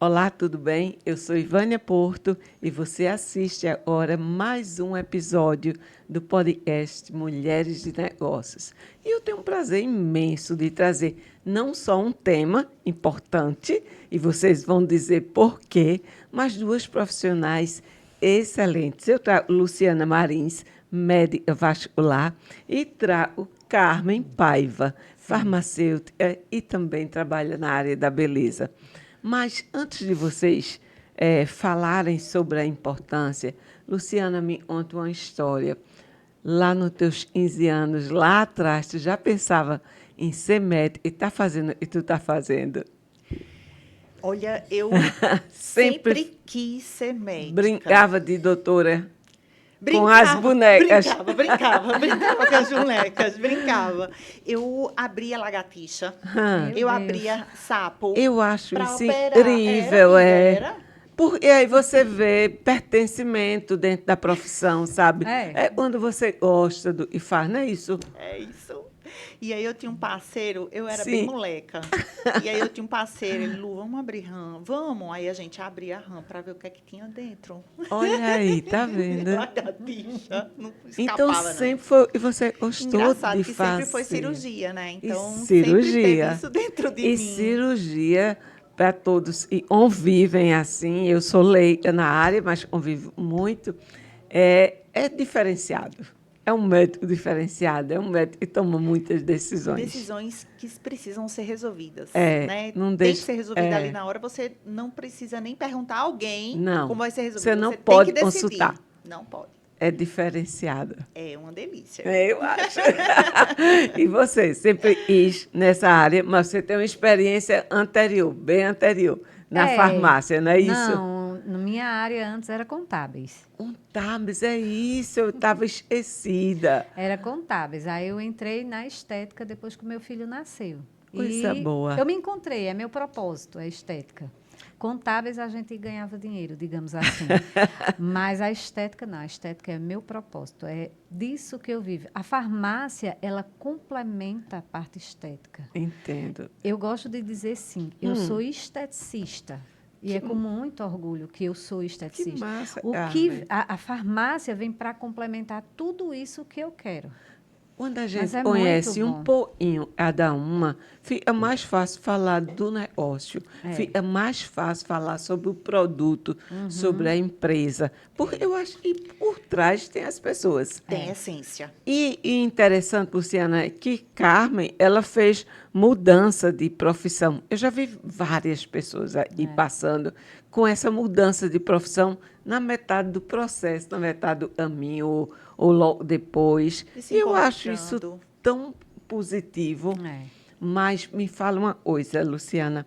Olá, tudo bem? Eu sou Ivânia Porto e você assiste agora mais um episódio do podcast Mulheres de Negócios. E eu tenho um prazer imenso de trazer não só um tema importante, e vocês vão dizer por quê, mas duas profissionais excelentes. Eu trago Luciana Marins, médica vascular, e trago Carmen Paiva, farmacêutica e também trabalha na área da beleza. Mas antes de vocês falarem sobre a importância, Luciana, me conta uma história. Lá nos teus 15 anos, lá atrás, tu já pensava em ser médica e tu está fazendo. Olha, eu Sempre sempre quis ser médica. brincava de doutora com as bonecas. Brincava com as bonecas, brincava. Eu abria lagartixa, eu abria sapo. Eu acho pra isso operar. incrível, Era. Porque aí você vê pertencimento dentro da profissão, sabe? É. É quando você gosta e faz, não é isso? É isso. E aí eu tinha um parceiro, eu era Sim. bem moleca. E aí eu tinha um parceiro, ele, Lu, vamos abrir RAM? Vamos. Aí a gente abria a RAM para ver o que é que tinha dentro. Olha aí, tá vendo? Lagartixa, não Então escapava, não. sempre foi. E você gostou Engraçado de que fazer. sempre foi cirurgia, né? Então, E sempre cirurgia. teve isso dentro de E mim. cirurgia para todos e convivem assim. Eu sou leiga na área, mas convivo muito. É diferenciado. É um médico diferenciado, é um médico que toma muitas decisões. Decisões que precisam ser resolvidas, É, né? não Tem deixa- que ser resolvida é. ali na hora. Você não precisa nem perguntar a alguém Não, como vai ser resolvido. você não tem pode que decidir. consultar. Não pode. É diferenciado. É uma delícia. Eu acho. E você sempre quis nessa área, mas você tem uma experiência anterior, bem anterior, na farmácia, não é isso? Não, na minha área antes era contábeis. Contábeis, é isso, eu estava esquecida. Era contábeis. Aí eu entrei na estética depois que o meu filho nasceu. Coisa boa. Eu me encontrei, é meu propósito, é estética. Contábeis a gente ganhava dinheiro, digamos assim. Mas a estética não, a estética é meu propósito, é disso que eu vivo. A farmácia, ela complementa a parte estética. Entendo. Eu gosto de dizer sim, eu sou esteticista. E é com muito orgulho que eu sou esteticista. Que massa, A farmácia vem para complementar tudo isso que eu quero. Quando a gente Mas é conhece muito um bom. pouquinho cada uma, fica mais fácil falar do negócio, fica mais fácil falar sobre o produto, sobre a empresa. Porque eu acho que por trás tem as pessoas. Tem essência. E interessante, Luciana, é que Carmen, ela fez mudança de profissão. Eu já vi várias pessoas aí passando com essa mudança de profissão na metade do processo, na metade do caminho, ou logo depois. E se E eu acho isso encontrando. tão positivo. É. Mas me fala uma coisa, Luciana.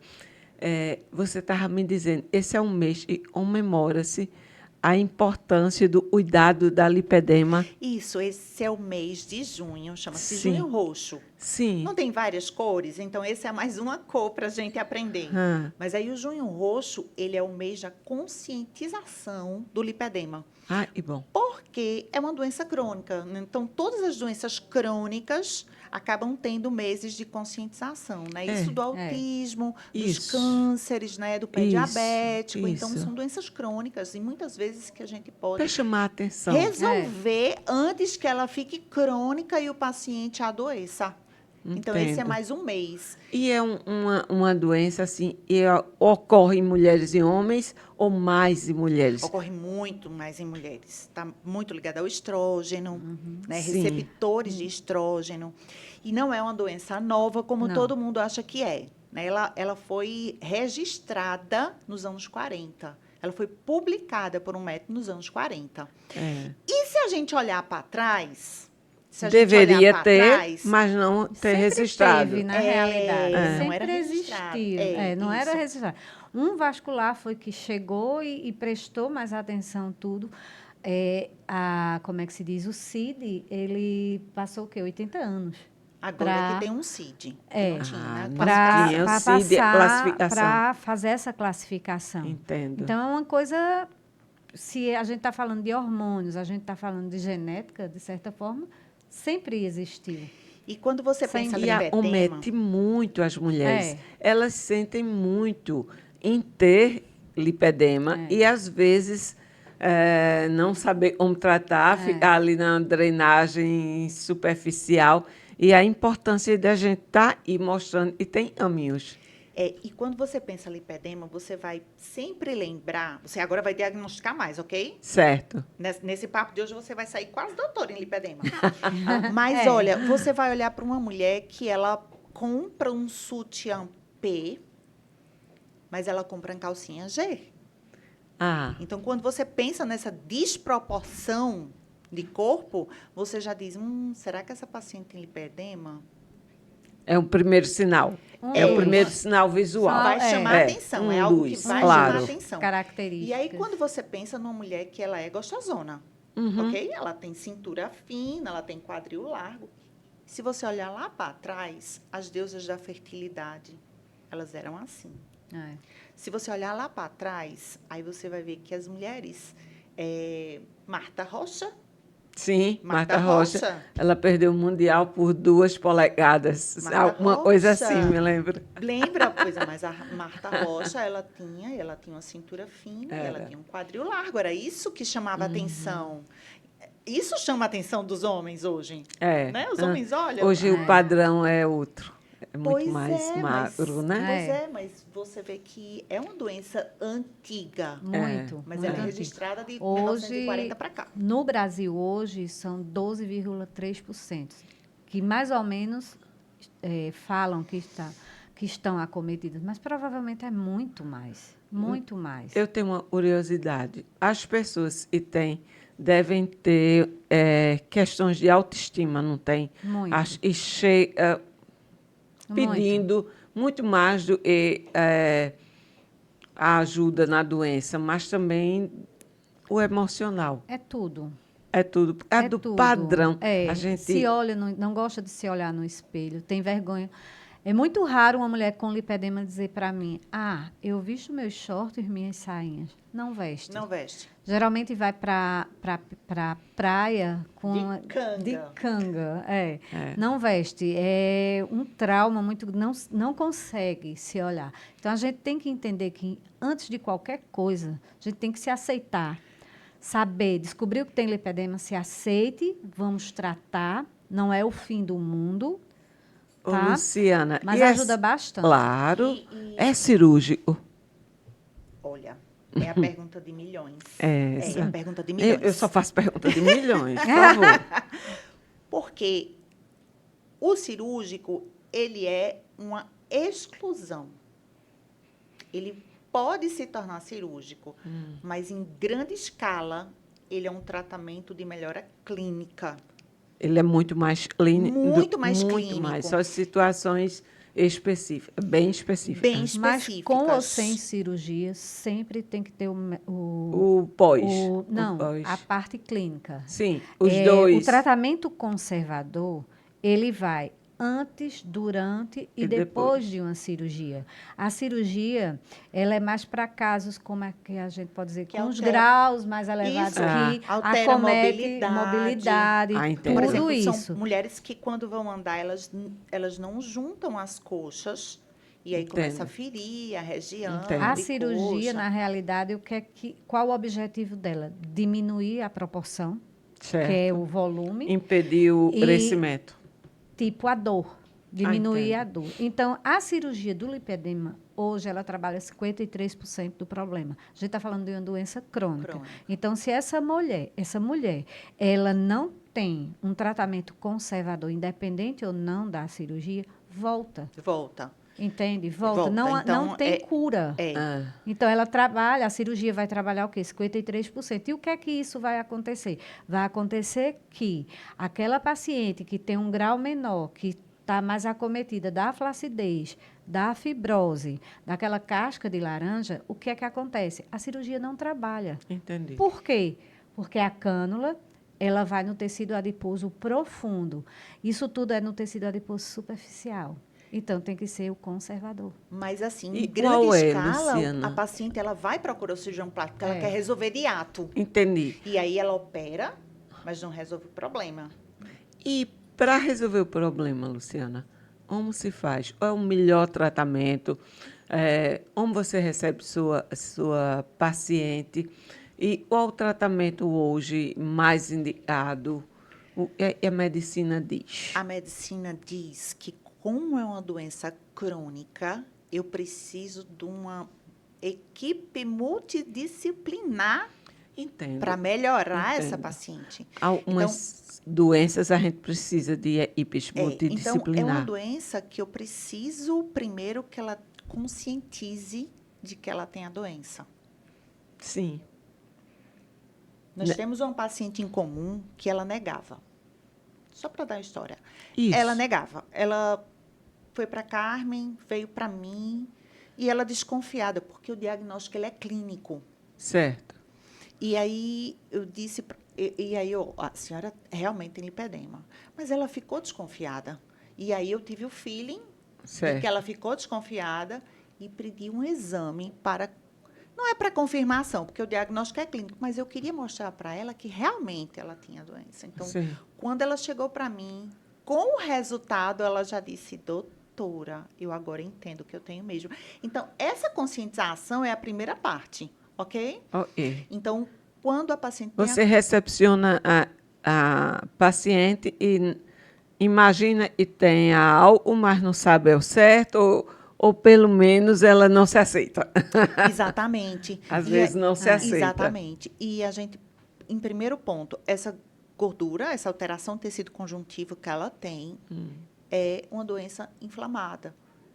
Você estava me dizendo, esse é um mês e comemora-se a importância do cuidado da lipedema. Isso, esse é o mês de junho, chama-se Sim. Junho Roxo. Sim. Não tem várias cores, então esse é mais uma cor para a gente aprender. Mas aí o Junho Roxo, ele é o mês da conscientização do lipedema. Ah, e bom. Porque é uma doença crônica, né? Então, todas as doenças crônicas acabam tendo meses de conscientização, né? Isso do autismo, dos Isso. cânceres, né? Do pé Isso, diabético. Então, isso. são doenças crônicas e muitas vezes que a gente pode Para chamar a atenção. resolver antes que ela fique crônica e o paciente adoeça. Então, esse é Entendo. mais um mês. E é uma doença assim, ocorre em mulheres e homens ou mais em mulheres? Ocorre muito mais em mulheres. Está muito ligada ao estrógeno, né? Sim. Receptores de estrógeno. E não é uma doença nova, como Não. todo mundo acha que é, né? Ela foi registrada nos anos 40. Ela foi publicada por um médico nos anos 40. É. E se a gente olhar para trás... Se a gente Deveria olhar pra ter, trás, mas não ter Sempre registrado. teve, na É, realidade. não Sempre era registrado. existiu. Não era Isso. registrado. Um vascular foi que chegou e prestou mais atenção tudo. Como é que se diz? O CID, ele passou o quê? 80 anos. Agora Pra- que tem um CID. É. Não tinha, né? Não Para tinha o CID, a classificação. para fazer essa classificação. Entendo. Então, é uma coisa... Se a gente está falando de hormônios, a gente está falando de genética, de certa forma, sempre existiu. E quando você Sem pensa no E lipedema... omete muito as mulheres. Elas sentem muito em ter lipedema e, às vezes, não saber como tratar, ficar ali na drenagem superficial. E a importância da gente estar aí mostrando. E tem aminhos. E quando você pensa lipedema, você vai sempre lembrar, você agora vai diagnosticar mais, ok? Certo. Nesse papo de hoje você vai sair quase doutora em lipedema. Mas olha, você vai olhar para uma mulher que ela compra um sutiã P, mas ela compra uma calcinha G. Então, quando você pensa nessa desproporção de corpo, você já diz, será que essa paciente tem lipedema? É um primeiro sinal. É o primeiro sinal visual. Vai chamar a atenção. É algo que vai chamar a atenção. Características. E aí, quando você pensa numa mulher que ela é gostosona, ok? Ela tem cintura fina, ela tem quadril largo. Se você olhar lá para trás, as deusas da fertilidade, elas eram assim. Se você olhar lá para trás, aí você vai ver que as mulheres... Marta Rocha... Sim, Marta Rocha. Ela perdeu o Mundial por 2 polegadas. Uma coisa assim, me lembro. Lembra? Pois é, mas a Marta Rocha, ela tinha uma cintura fina, ela tinha um quadril largo. Era isso que chamava atenção. Isso chama a atenção dos homens hoje. Né? Os homens olham... Hoje o padrão é outro. É muito mais magro, né? Pois mas você vê que é uma doença antiga. Muito. Mas muito ela é registrada de 1940 para cá. No Brasil, hoje, são 12,3%, que mais ou menos falam que estão acometidas, mas provavelmente é muito mais. Muito mais. Eu tenho uma curiosidade. As pessoas que têm devem ter questões de autoestima, não tem? Muito. Pedindo muito mais do que a ajuda na doença, mas também o emocional. É tudo. É tudo. É do tudo. padrão. A gente se olha, não gosta de se olhar no espelho, tem vergonha. É muito raro uma mulher com lipedema dizer para mim, eu visto meus shorts e minhas sainhas. Não veste. Não veste. Geralmente vai para praia de canga. Não veste. É um trauma muito... Não consegue se olhar. Então, a gente tem que entender que, antes de qualquer coisa, a gente tem que se aceitar. Saber, descobrir o que tem lipedema, se aceite, vamos tratar. Não é o fim do mundo. Tá? Luciana, mas ajuda bastante. Claro. É cirúrgico? Olha, é a pergunta de milhões. É a pergunta de milhões. Eu só faço pergunta de milhões, por favor. Porque o cirúrgico, ele é uma exclusão. Ele pode se tornar cirúrgico, mas em grande escala, ele é um tratamento de melhora clínica. Ele é muito mais clínico. Muito mais clínico. Só situações específicas, bem específicas. Bem específicas. Mas com ou sem cirurgia, sempre tem que ter o pós. A parte clínica. Sim, os dois. O tratamento conservador, ele vai antes, durante e depois de uma cirurgia. A cirurgia, ela é mais para casos, como é que a gente pode dizer, que com os graus mais elevados que altera acomete mobilidade, Por exemplo, isso. São mulheres que, quando vão andar, elas não juntam as coxas e aí começa a ferir a região. A cirurgia, na realidade, qual o objetivo dela? Diminuir a proporção, que é o volume. Impedir o crescimento. Tipo a dor, diminuir a dor. Então, a cirurgia do lipedema, hoje, ela trabalha 53% do problema. A gente está falando de uma doença crônica. Então, se essa mulher, ela não tem um tratamento conservador, independente ou não da cirurgia, volta. Entende? Volta. Não, então, não tem cura. Então, ela trabalha, a cirurgia vai trabalhar o quê? 53%. E o que é que isso vai acontecer? Vai acontecer que aquela paciente que tem um grau menor, que está mais acometida da flacidez, da fibrose, daquela casca de laranja, o que é que acontece? A cirurgia não trabalha. Entendi. Por quê? Porque a cânula, ela vai no tecido adiposo profundo. Isso tudo é no tecido adiposo superficial. Então, tem que ser o conservador. Mas, assim, em grande escala, a paciente ela vai procurar o cirurgião plástico, porque ela quer resolver de ato. Entendi. E aí ela opera, mas não resolve o problema. E para resolver o problema, Luciana, como se faz? Qual é o melhor tratamento? Onde você recebe sua paciente e qual o tratamento hoje mais indicado? O que a medicina diz? A medicina diz que, como é uma doença crônica, eu preciso de uma equipe multidisciplinar Entendo. para melhorar essa Entendo. paciente. Então, Algumas doenças a gente precisa de equipes então, é uma multidisciplinar. doença que eu preciso, primeiro, que ela conscientize de que ela tem a doença. Sim. Nós Né? temos uma paciente em comum que ela negava. Só para dar a história. Isso. Ela negava. Ela foi para Carmen, veio para mim, e ela desconfiada, porque o diagnóstico ele é clínico. Certo. E aí eu disse, a senhora realmente tem lipedema. Mas ela ficou desconfiada. E aí eu tive o feeling de Certo. que ela ficou desconfiada e pedi um exame para. Não é para confirmação, porque o diagnóstico é clínico, mas eu queria mostrar para ela que realmente ela tinha a doença. Então, Sim. quando ela chegou para mim, com o resultado, ela já disse, doutora, eu agora entendo que eu tenho mesmo. Então, essa conscientização é a primeira parte, ok? Ok. Então, quando a paciente tem Você recepciona a paciente e imagina que tenha algo, mas não sabe ao certo, ou pelo menos ela não se aceita. Exatamente. Às E vezes não se aceita. Exatamente. E a gente, em primeiro ponto, essa gordura, essa alteração do tecido conjuntivo que ela tem, é uma doença inflamada.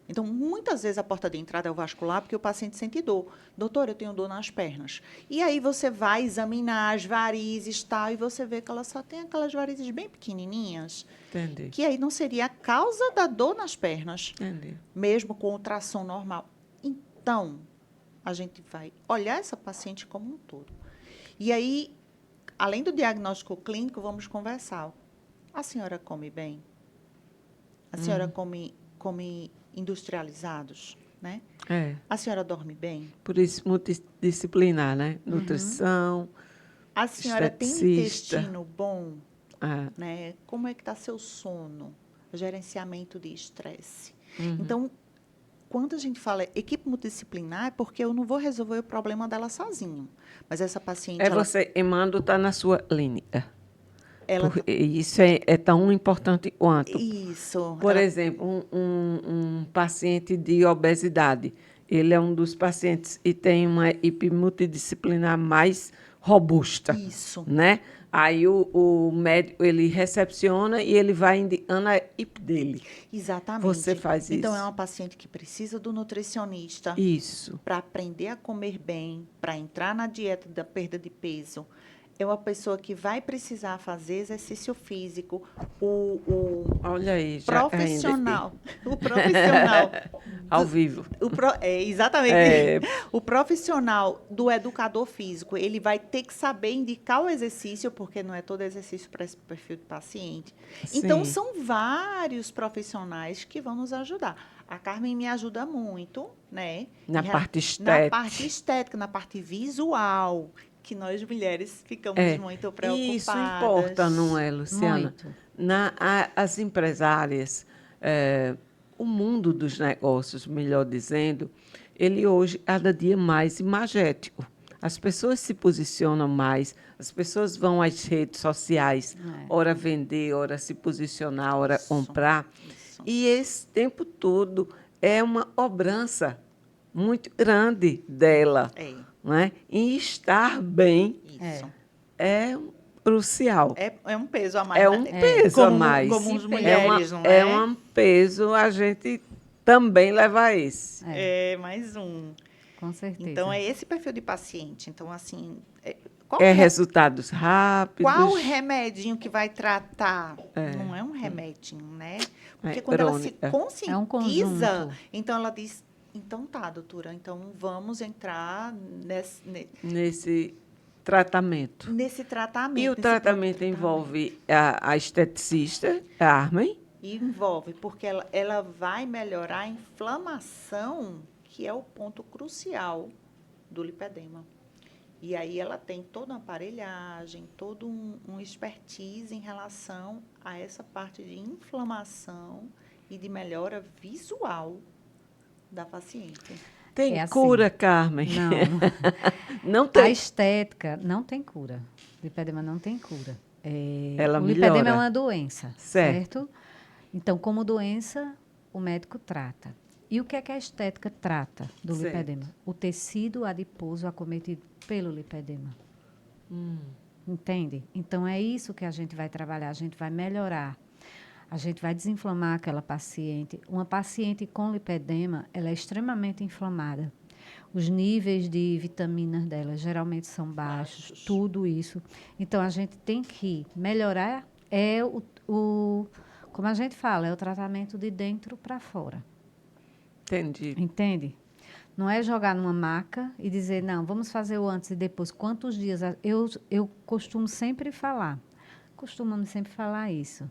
Então, muitas vezes a porta de entrada é o vascular, porque o paciente sente dor. Doutor, eu tenho dor nas pernas. E aí você vai examinar as varizes e tal, e você vê que ela só tem aquelas varizes bem pequenininhas, Entendi. que aí não seria a causa da dor nas pernas, Entendi. mesmo com ultrassom normal. Então, a gente vai olhar essa paciente como um todo. E aí, além do diagnóstico clínico, vamos conversar. A senhora come bem? A senhora come industrializados, né? É. A senhora dorme bem? Por isso, multidisciplinar, né? Nutrição, A senhora tem esteticista. intestino bom, Ah, né? Como é que está seu sono? Gerenciamento de estresse. Então, quando a gente fala equipe multidisciplinar, é porque eu não vou resolver o problema dela sozinho. Mas essa paciente, você, Emando, está na sua clínica. ela Isso é tão importante quanto. isso, Por ela exemplo, um paciente de obesidade, ele é um dos pacientes e tem uma equipe multidisciplinar mais robusta, isso. né? Aí o médico, ele recepciona e ele vai indicando a equipe dele. Exatamente. Você faz isso. Então, é uma paciente que precisa do nutricionista Isso. para aprender a comer bem, para entrar na dieta da perda de peso. É uma pessoa que vai precisar fazer exercício físico. Olha aí, já Profissional. O profissional. ao vivo. Exatamente. É. O profissional do educador físico, ele vai ter que saber indicar o exercício, porque não é todo exercício para esse perfil de paciente. Então, Sim. são vários profissionais que vão nos ajudar. A Carmen me ajuda muito, né? Na parte Na estética. parte estética, na parte visual, que nós mulheres ficamos muito preocupadas. Isso importa, não é, Luciana? Muito. As empresárias, o mundo dos negócios, melhor dizendo, ele hoje, cada dia mais imagético. As pessoas se posicionam mais, as pessoas vão às redes sociais, ora vender, ora se posicionar, ora comprar. Isso. E esse tempo todo é uma cobrança muito grande dela. É. Não é? E estar bem Isso. é crucial. É um peso a mais. É um né? peso a Como, mais. como as É mulheres, não é é? um peso a gente também levar esse. É mais um. Com certeza. Então, é esse perfil de paciente. Então, assim, Resultados rápidos. qual remedinho que vai tratar? Não é um remedinho, né? Porque quando ela se crônica. conscientiza, É um conjunto. então ela diz, então tá, doutora, então vamos entrar Nesse tratamento. nesse tratamento. E o nesse tratamento tratamento. envolve a esteticista, a Carmen. E envolve, porque ela vai melhorar a inflamação, que é o ponto crucial do lipedema. E aí ela tem toda uma aparelhagem, todo um expertise em relação a essa parte de inflamação e de melhora visual da paciente. Tem É assim. cura, Carmen? Não. Não A tem. estética não tem cura. Lipedema não tem cura. Ela o lipedema melhora. é uma doença, Certo. certo? Então, como doença, o médico trata. E o que é que a estética trata do Certo. lipedema? O tecido adiposo acometido pelo lipedema. Entende? Então, é isso que a gente vai trabalhar. A gente vai melhorar. A gente vai desinflamar aquela paciente. Uma paciente com lipedema, ela é extremamente inflamada. Os níveis de vitaminas dela geralmente são baixos, tudo isso. Então, a gente tem que melhorar, como a gente fala, é o tratamento de dentro para fora. Entendi. Entende? Não é jogar numa maca e dizer, não, vamos fazer o antes e depois. Quantos dias? Eu costumamos sempre falar isso.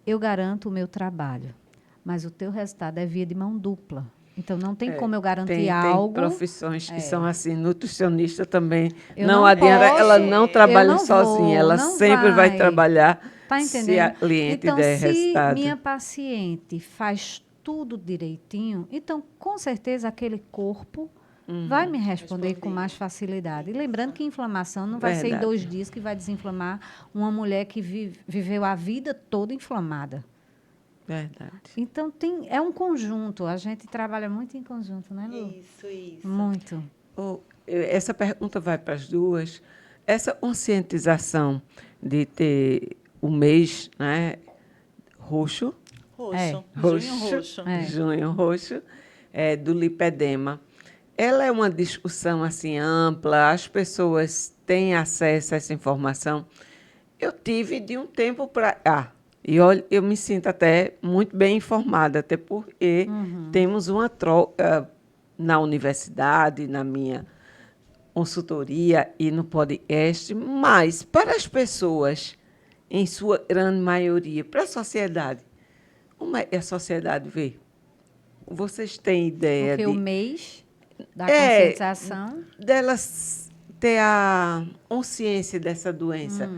Eu garanto o meu trabalho, mas o teu resultado é via de mão dupla. Então, não tem como eu garantir Tem algo. profissões que são assim, nutricionista também. Eu não não adianta, posso, ela não trabalha eu não sozinha, vou, ela não sempre vai vai. trabalhar Tá se entendendo? a cliente Então, der se resultado. minha paciente faz tudo direitinho, então, com certeza, aquele corpo vai me responder com mais facilidade. E lembrando que inflamação não vai ser em Verdade. 2 dias que vai desinflamar uma mulher que viveu a vida toda inflamada. Verdade. Então, é um conjunto. A gente trabalha muito em conjunto, né, Lu? Isso. Muito. Essa pergunta vai para as duas. Essa conscientização de ter o mês, né, roxo, Junho roxo. junho roxo, do lipedema. Ela é uma discussão assim ampla, as pessoas têm acesso a essa informação. Eu tive de um tempo para cá. E olha, eu me sinto até muito bem informada, até porque temos uma troca na universidade, na minha consultoria e no podcast, mas para as pessoas, em sua grande maioria, para a sociedade, como é que a sociedade vê? Vocês têm ideia Porque de o mês da conscientização... delas ter a consciência dessa doença?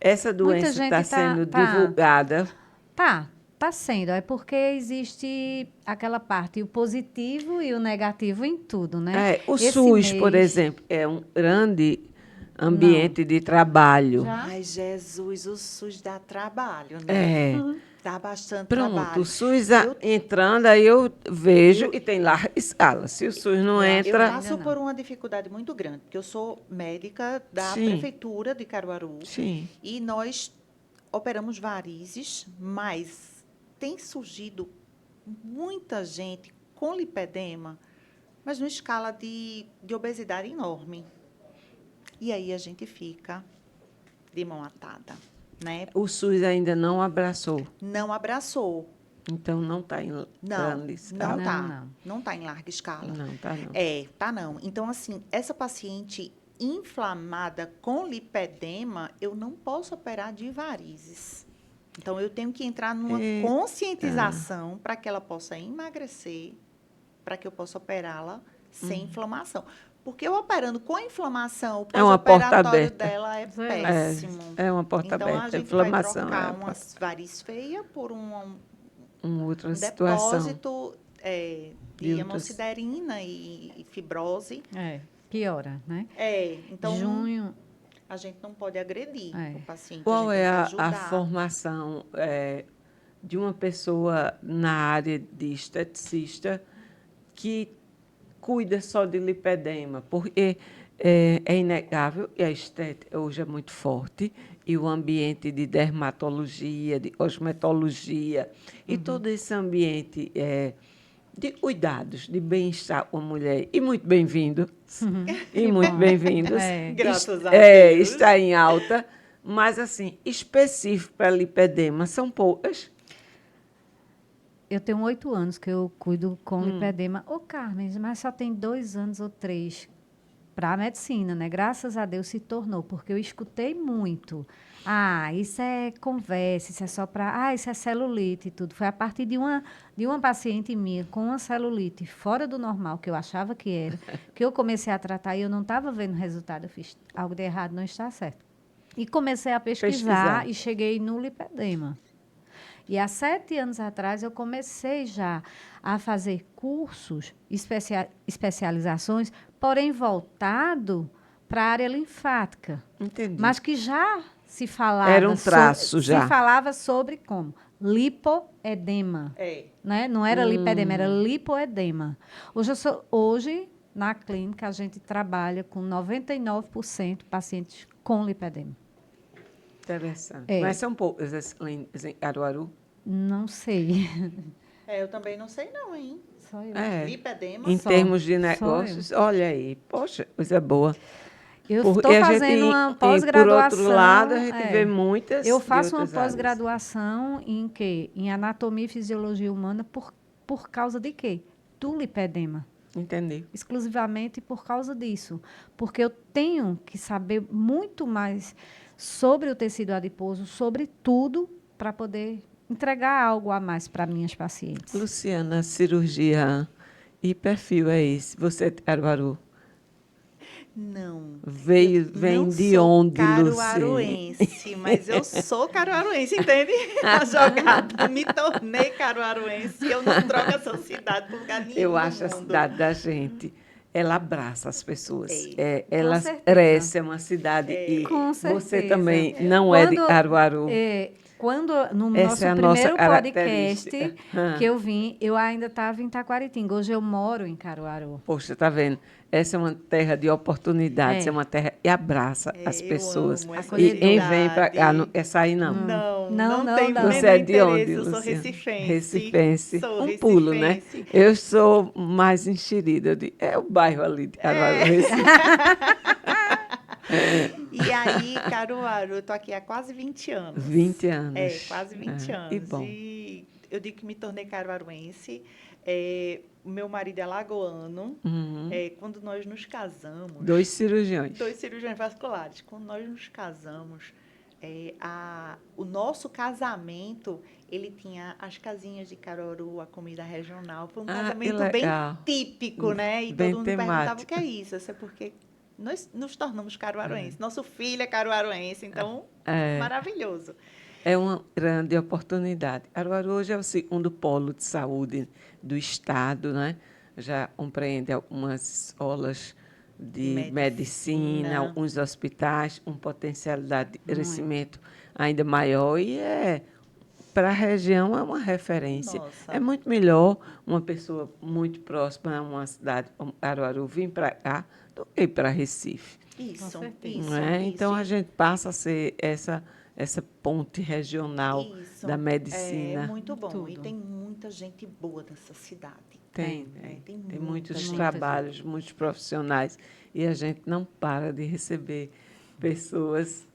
Essa Muita doença gente está sendo divulgada. Tá sendo. É porque existe aquela parte, o positivo e o negativo em tudo, né? O Esse SUS, por mês- exemplo, é um grande ambiente de trabalho. Já? Ai, Jesus, o SUS dá trabalho, né? Dá bastante Pronto, trabalho. o SUS Eu- entrando, aí eu vejo e tem larga escala. Se o SUS não Eu entra. Eu passo Ainda não. por uma dificuldade muito grande, porque eu sou médica da Sim. Prefeitura de Caruaru Sim. e nós operamos varizes, mas tem surgido muita gente com lipedema, mas numa escala de obesidade enorme. E aí a gente fica de mão atada, né? O SUS ainda não abraçou. Não abraçou. Então não está em Não, grande escala. não tá. Não. Não tá em larga escala. Não, tá não. Tá não. Então, assim, essa paciente inflamada com lipedema, eu não posso operar de varizes. Então, eu tenho que entrar numa conscientização para que ela possa emagrecer, para que eu possa operá-la sem inflamação. Porque eu operando com inflamação, o É uma porta pós-operatório aberta. dela é péssimo. É uma porta Então, aberta. a gente Inflamação vai é trocar umas varizes feias por um outra situação. depósito de De outras- hemosiderina e fibrose. Piora, né? Então Junho, a gente não pode agredir É. o paciente. Qual a gente é tem que a ajudar. formação de uma pessoa na área de esteticista que cuida só de lipedema? Porque é inegável e a estética hoje é muito forte e o ambiente de dermatologia, de cosmetologia e todo esse ambiente de cuidados, de bem-estar com a mulher. E muito bem-vindo. E muito bem-vindos. Graças a Deus. Está em alta. Mas, assim, específico para lipedema, são poucas. eu tenho 8 anos que eu cuido com lipedema. Ô, Carmen, mas só tem 2 anos ou 3 para a medicina, né? Graças a Deus se tornou, porque eu escutei muito. Isso é conversa, isso é só para... isso é celulite e tudo. Foi a partir de uma paciente minha com uma celulite fora do normal, que eu achava que era, que eu comecei a tratar e eu não estava vendo resultado. Eu fiz algo de errado, não está certo. E comecei a pesquisar. E cheguei no lipedema. E há 7 anos atrás eu comecei já a fazer cursos, especializações, porém voltado para a área linfática. Entendi. Mas que já se falava Era um traço já. se falava sobre como lipoedema, né? Não era lipedema, era lipoedema. Hoje na clínica a gente trabalha com 99% pacientes com lipedema. Interessante. É. Mas são poucos em Caruaru? Não sei. Eu também não sei não, hein? Só eu. Lipedema. Em Só. termos de Só negócios, olha aí, poxa, coisa boa. Eu Porque estou a gente, fazendo uma por pós-graduação. outro lado, a gente vê muitas Eu de faço uma outras áreas. pós-graduação em quê? Em anatomia e fisiologia humana por causa de quê? Do lipedema. Entendi. Exclusivamente por causa disso. Porque eu tenho que saber muito mais sobre o tecido adiposo, sobre tudo, para poder entregar algo a mais para minhas pacientes. Luciana, cirurgia e perfil é esse? Você é de Caruaru? Não. Vem de onde, Luciana? Caruaruense, mas eu sou caruaruense, entende? A jogada, me tornei caruaruense e eu não troco essa cidade por lugar nenhum Eu no acho a mundo. cidade da gente, ela abraça as pessoas. Ela certeza. cresce, é uma cidade. E Com você certeza. também não é de Caruaru. Quando no Essa nosso é a nossa primeiro podcast característica. que eu vim, eu ainda estava em Taquaritinga. Hoje eu moro em Caruaru. Poxa, tá vendo? Essa é uma terra de oportunidades, é uma terra que abraça as Eu pessoas. amo essa E quem cidade. vem para cá, não quer sair, não. Não tem o Você é menor de onde, interesse, eu sou Luciana? recifense. Recifense. Sou Um pulo, né? recifense. Eu sou mais enxerida. É o bairro ali de Caruaru, Recife. E aí, Caruaru, eu tô aqui há quase 20 anos. 20 anos. Quase 20 anos. E bom. E eu digo que me tornei caruaruense. O meu marido é alagoano. Quando nós nos casamos... 2 cirurgiões. 2 cirurgiões vasculares. Quando nós nos casamos, o nosso casamento, ele tinha as casinhas de Caruaru, a comida regional. Foi um casamento bem típico, né? E bem todo mundo me perguntava o temático. que é isso. Eu sei porque nós nos tornamos caruaruenses. Nosso filho é caruaruense, então, maravilhoso. É uma grande oportunidade. Caruaru hoje é o segundo polo de saúde do Estado, né? Já compreende algumas escolas de medicina, alguns hospitais, uma potencialidade de crescimento ainda maior e para a região é uma referência. Nossa. É muito melhor uma pessoa muito próxima a uma cidade como Caruaru vir para cá do que ir para Recife. Isso. Não é? Então, a gente passa a ser essa ponte regional da medicina. É muito bom. Tudo. E tem muita gente boa nessa cidade. Tem muitos muita trabalhos, muitos profissionais. E a gente não para de receber pessoas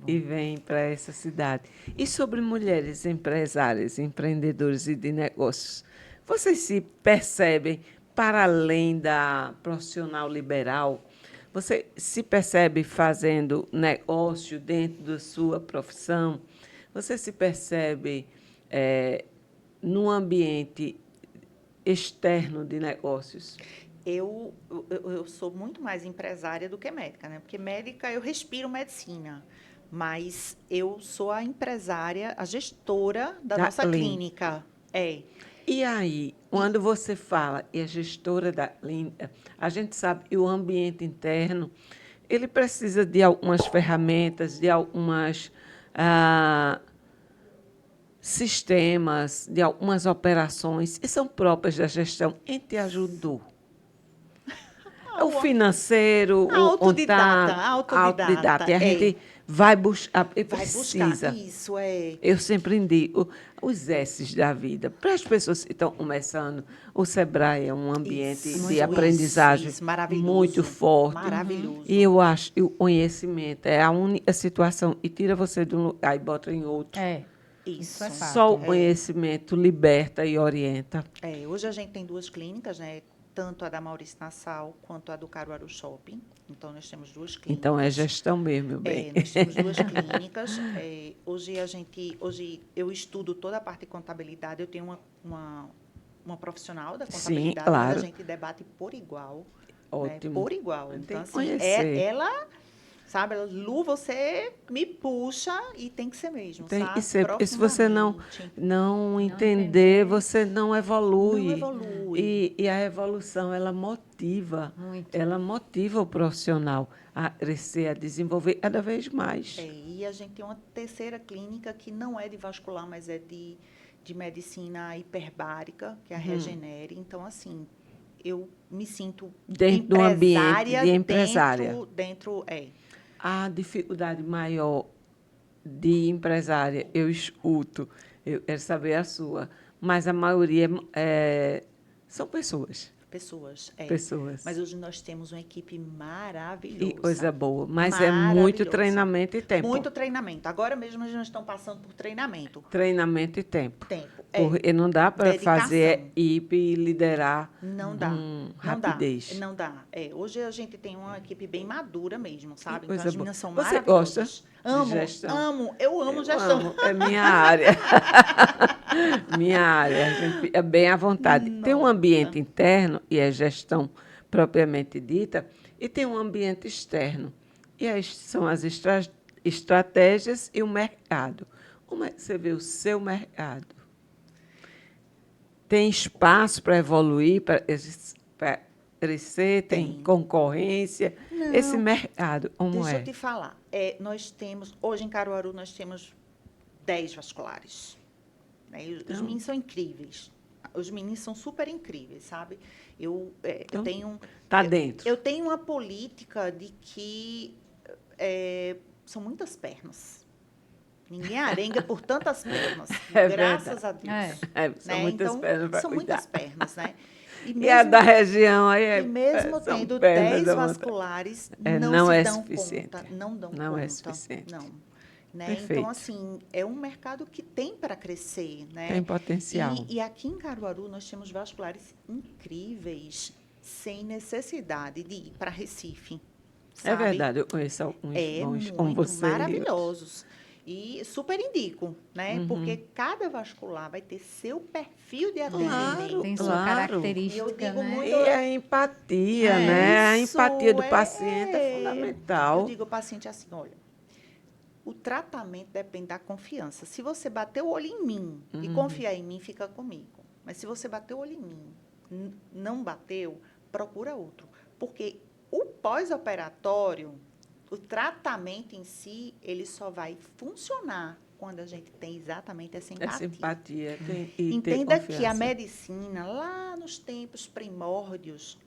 e vem para essa cidade. E sobre mulheres empresárias, empreendedoras e de negócios, vocês se percebem, para além da profissional liberal, você se percebe fazendo negócio dentro da sua profissão? Você se percebe num ambiente externo de negócios? Eu sou muito mais empresária do que médica, né? Porque médica, eu respiro medicina. Mas eu sou a empresária, a gestora da nossa clínica. E aí, quando você fala e a gestora da clínica, a gente sabe que o ambiente interno, ele precisa de algumas ferramentas, de algumas sistemas, de algumas operações que são próprias da gestão. Quem te ajudou? O financeiro, o contato, autodidata. E a gente vai buscar, precisa. Isso, Eu sempre indico os S's da vida. Para as pessoas que estão começando, o Sebrae é um ambiente de aprendizagem muito forte. Maravilhoso. E eu acho que o conhecimento é a única situação que tira você de um lugar e bota em outro. Isso é fato. Só o conhecimento liberta e orienta. Hoje a gente tem 2 clínicas, né? Tanto a da Maurício Nassau quanto a do Caruaru Shopping. Então, nós temos 2 clínicas. Então, é gestão mesmo, meu bem. Nós temos 2 clínicas. Hoje eu estudo toda a parte de contabilidade. Eu tenho uma profissional da contabilidade. Sim, claro. Mas a gente debate por igual. Ótimo. Por igual. Tem Então, que assim, conhecer. ela sabe? Lu, você me puxa e tem que ser mesmo, sabe? E se você não Não entender, entender. você não evolui. Não evolui. E a evolução, Muito. ela motiva o profissional a crescer, a desenvolver cada vez mais. E a gente tem uma terceira clínica que não é de vascular, mas é de medicina hiperbárica, que é a Regenere. Então, assim, eu me sinto Dentro do ambiente de empresária. Dentro. A dificuldade maior de empresária, eu escuto, eu quero saber a sua, mas a maioria são pessoas. Pessoas. Mas hoje nós temos uma equipe maravilhosa. E coisa boa. Mas é muito treinamento e tempo. Muito treinamento. Agora mesmo nós estamos passando por treinamento. Treinamento e tempo. Tempo. Porque não dá para fazer equipe e liderar não dá. rapidez. Não dá. Hoje a gente tem uma equipe bem madura mesmo, sabe? Coisa então as boa. meninas são Você maravilhosas. gosta de gestão? Eu amo gestão. É minha área. Minha área. A gente fica bem à vontade. Tem um ambiente interno, e é gestão propriamente dita, e tem um ambiente externo. E aí são as estratégias e o mercado. Como é que você vê o seu mercado? Tem espaço para evoluir, para crescer? Tem concorrência? Não. Esse mercado, como Deixa é? eu te falar. Nós temos, hoje em Caruaru, nós temos 10 vasculares. Né? Os meninos são incríveis. Os meninos são super incríveis, sabe? Eu tenho... Está dentro. Eu tenho uma política de que são muitas pernas. Ninguém arenga por tantas pernas. Graças a Deus. São muitas pernas para cuidar. São muitas pernas, né? E a da região aí e mesmo são tendo pernas 10 vasculares, não se é dão suficiente. conta. Não dão Não conta. é suficiente. Não. Né? Perfeito. Então, assim, é um mercado que tem para crescer. Né? Tem potencial. E aqui em Caruaru, nós temos vasculares incríveis, sem necessidade de ir para Recife. Sabe? É verdade, eu conheço alguns bons como muito você. maravilhosos. E super indico, né? Porque cada vascular vai ter seu perfil de atendimento. Tem sua Claro. característica, E eu digo né? muito- E a empatia, né? A Isso empatia do paciente é fundamental. Eu digo ao paciente assim, olha, o tratamento depende da confiança. Se você bater o olho em mim e confiar em mim, fica comigo. Mas se você bater o olho em mim, não bateu, procura outro. Porque o pós-operatório, o tratamento em si, ele só vai funcionar quando a gente tem exatamente essa empatia. Essa empatia. E Entenda ter que a confiança. medicina, lá nos tempos primórdios,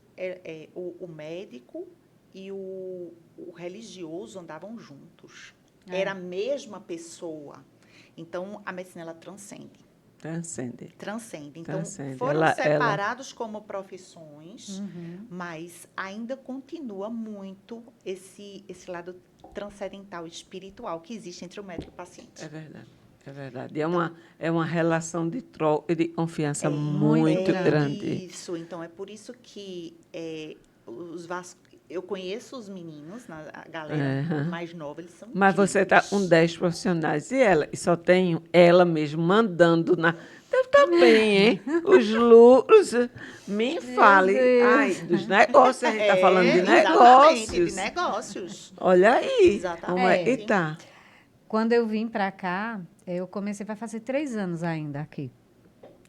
o médico e o religioso andavam juntos. Era a mesma pessoa. Então, a medicina, ela transcende. Transcende. Então, Transcende. foram separados como profissões, Uhum. mas ainda continua muito esse lado transcendental, espiritual, que existe entre o médico e o paciente. É verdade. É verdade. É uma relação de troca e de confiança muito muito grande. grande. Isso. Então, é por isso que eu conheço os meninos, a galera mais nova, eles são Mas você está com incríveis. 10 profissionais e só tem ela mesmo mandando na. Deve estar bem, hein? Os lucros. Me fale. Deus. Ai, dos negócios. A gente está falando de Exatamente, negócios. de negócios. Olha aí. Exatamente. Como é que tá? Quando eu vim para cá, eu comecei, vai fazer 3 anos ainda aqui.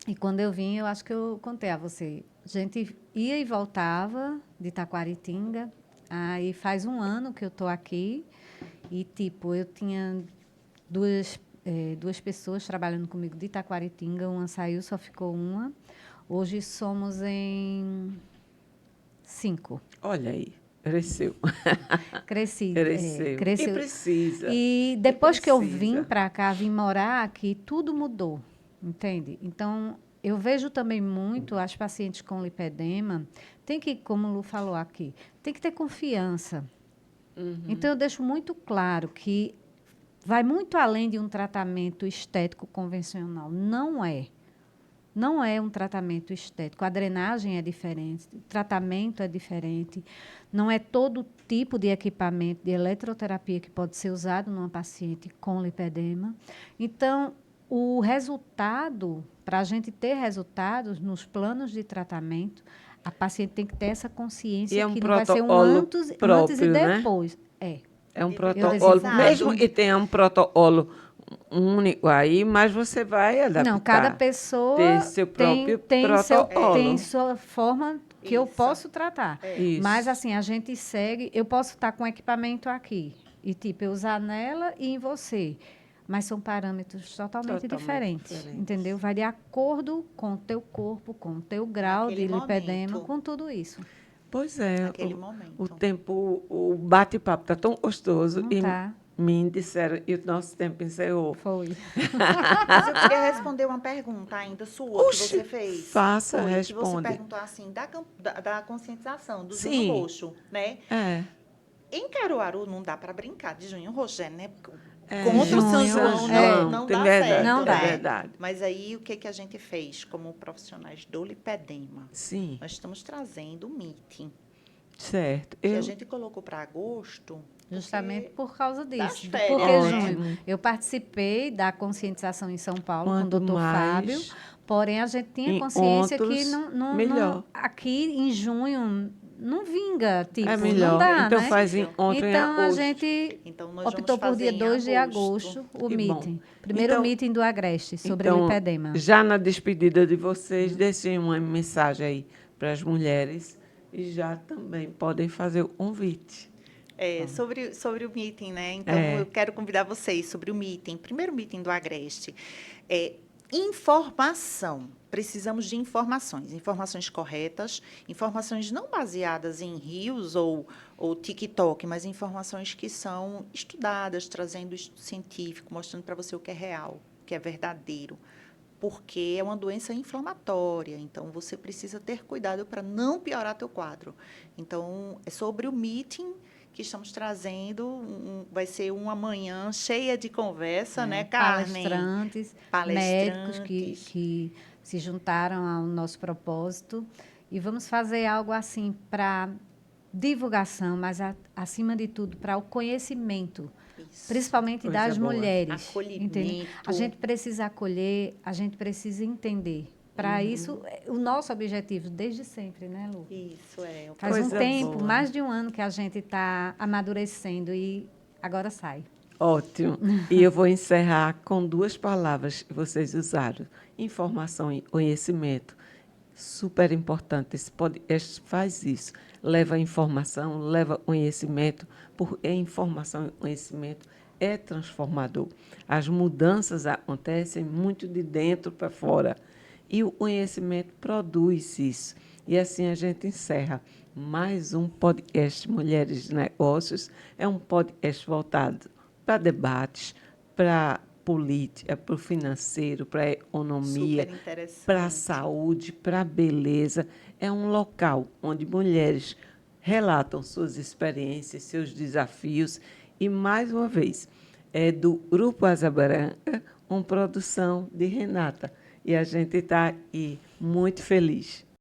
E quando eu vim, eu acho que eu contei a você. A gente ia e voltava de Taquaritinga. Aí faz 1 ano que eu estou aqui. E, tipo, eu tinha duas pessoas trabalhando comigo de Taquaritinga. Uma saiu, só ficou uma. Hoje somos em 5. Olha aí. Cresceu. Cresci. Cresceu. Cresceu. E precisa. E depois que eu precisa. vim para cá, vim morar aqui, tudo mudou, entende? Então, eu vejo também muito as pacientes com lipedema, tem que, como o Lu falou aqui, tem que ter confiança. Então, eu deixo muito claro que vai muito além de um tratamento estético convencional. Não é. Não é um tratamento estético. A drenagem é diferente, o tratamento é diferente. Não é todo tipo de equipamento de eletroterapia que pode ser usado numa paciente com lipedema. Então, o resultado, para a gente ter resultados nos planos de tratamento, a paciente tem que ter essa consciência E é um que não vai ser um protocolo antes e próprio, né? depois. É um Eu protocolo, decidi- mesmo que tenha um protocolo único aí, mas você vai adaptar. Não, cada pessoa ter seu próprio protocolo. tem sua forma que eu Isso. posso tratar. Isso. Mas, assim, a gente segue... Eu posso estar com equipamento aqui e, tipo, eu usar nela e em você. Mas são parâmetros totalmente diferentes, entendeu? Vai de acordo com o teu corpo, com o teu grau Naquele de lipedema, momento. com tudo isso. Pois é, Naquele momento. o tempo, o bate-papo está tão gostoso Não e tá. me disseram, e o nosso tempo encerrou. Foi. Mas eu queria responder uma pergunta ainda sua Oxi, que você fez. faça, Foi, que responde. você perguntou assim, da conscientização, do Sim. junho roxo, né? É. Em Caruaru não dá para brincar de junho roxo, né? É, Contra o São junho, João é. não tem dá verdade, certo, Não né? dá. É verdade. Mas aí, o que, que a gente fez como profissionais do lipedema? Sim, Nós estamos trazendo o meeting, certo. que a gente colocou para agosto. Justamente porque por causa das disso. férias, Porque né? junho, eu participei da conscientização em São Paulo com o Quanto doutor mais Fábio, porém a gente tinha em consciência que outros, melhor. aqui em junho não vinga, tipo, É não melhor. dá, Então né? faz encontro em Então a agosto. gente Então, nós optou vamos por fazer dia em 2 de agosto o Que bom. meeting. Primeiro Então- meeting do Agreste sobre Então, lipedema. já na despedida de vocês, deixem uma mensagem aí para as mulheres e já também podem fazer o convite. Sobre o meeting, né? Então, É. eu quero convidar vocês sobre o meeting. Primeiro meeting do Agreste. Informação. Precisamos de informações. Informações corretas, informações não baseadas em Reels ou TikTok, mas informações que são estudadas, trazendo estudo científico, mostrando para você o que é real, o que é verdadeiro. Porque é uma doença inflamatória, então você precisa ter cuidado para não piorar teu quadro. Então, é sobre o meeting que estamos trazendo, vai ser uma manhã cheia de conversa, né, Carmen? Médicos que se juntaram ao nosso propósito. E vamos fazer algo assim para divulgação, mas acima de tudo para o conhecimento. Isso. Principalmente Coisa das boa. mulheres. Acolhimento. Entende? A gente precisa acolher, a gente precisa entender. Para isso, o nosso objetivo, desde sempre, né, Lu? Isso, Faz Coisa um tempo, boa. mais de um ano que a gente está amadurecendo e agora sai. Ótimo. E eu vou encerrar com 2 palavras que vocês usaram: informação e conhecimento. Super importante. Esse podcast faz isso. Leva informação, leva conhecimento, porque informação e conhecimento é transformador. As mudanças acontecem muito de dentro para fora. E o conhecimento produz isso. E assim a gente encerra mais um podcast Mulheres de Negócios. É um podcast voltado para debates, para política, para o financeiro, para a economia, super interessante. para a saúde, para a beleza. É um local onde mulheres relatam suas experiências, seus desafios. E, mais uma vez, é do Grupo Asa Branca, uma produção de Renata. E a gente está aí muito feliz.